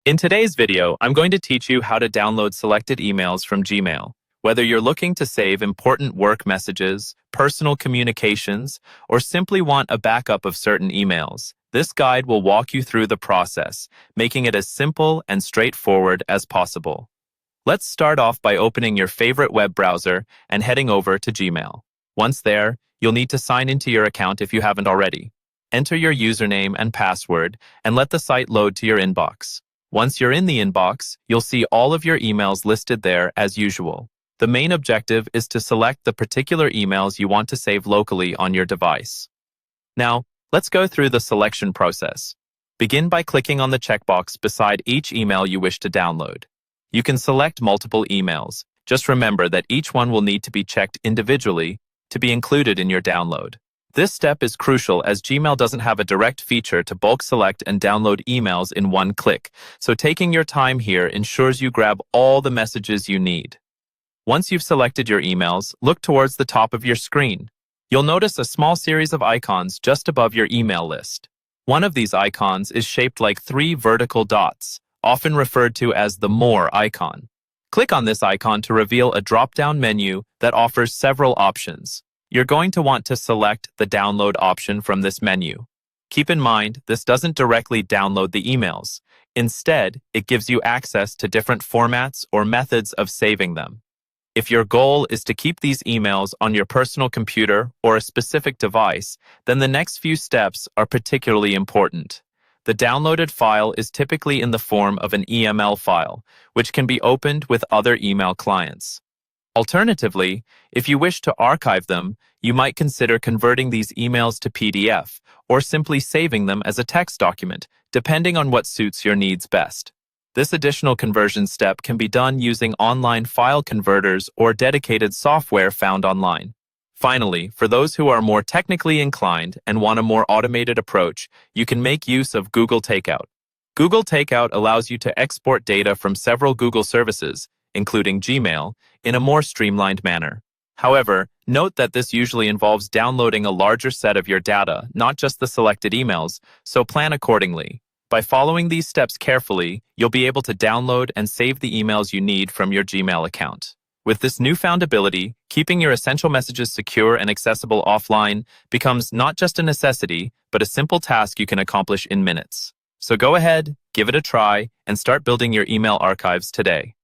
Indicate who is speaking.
Speaker 1: In today's video, I'm going to teach you how to download selected emails from Gmail. Whether you're looking to save important work messages, personal communications, or simply want a backup of certain emails, this guide will walk you through the process, making it as simple and straightforward as possible. Let's start off by opening your favorite web browser and heading over to Gmail. Once there, you'll need to sign into your account if you haven't already. Enter your username and password and let the site load to your inbox. Once you're in the inbox, you'll see all of your emails listed there as usual. The main objective is to select the particular emails you want to save locally on your device. Now, let's go through the selection process. Begin by clicking on the checkbox beside each email you wish to download. You can select multiple emails. Just remember that each one will need to be checked individually to be included in your download. This step is crucial as Gmail doesn't have a direct feature to bulk select and download emails in one click, so taking your time here ensures you grab all the messages you need. Once you've selected your emails, look towards the top of your screen. You'll notice a small series of icons just above your email list. One of these icons is shaped like 3 vertical dots, often referred to as the More icon. Click on this icon to reveal a drop-down menu that offers several options. You're going to want to select the download option from this menu. Keep in mind, this doesn't directly download the emails. Instead, it gives you access to different formats or methods of saving them. If your goal is to keep these emails on your personal computer or a specific device, then the next few steps are particularly important. The downloaded file is typically in the form of an EML file, which can be opened with other email clients. Alternatively, if you wish to archive them, you might consider converting these emails to PDF or simply saving them as a text document, depending on what suits your needs best. This additional conversion step can be done using online file converters or dedicated software found online. Finally, for those who are more technically inclined and want a more automated approach, you can make use of Google Takeout. Google Takeout allows you to export data from several Google services, including Gmail, in a more streamlined manner. However, note that this usually involves downloading a larger set of your data, not just the selected emails, so plan accordingly. By following these steps carefully, you'll be able to download and save the emails you need from your Gmail account. With this newfound ability, keeping your essential messages secure and accessible offline becomes not just a necessity, but a simple task you can accomplish in minutes. So go ahead, give it a try, and start building your email archives today.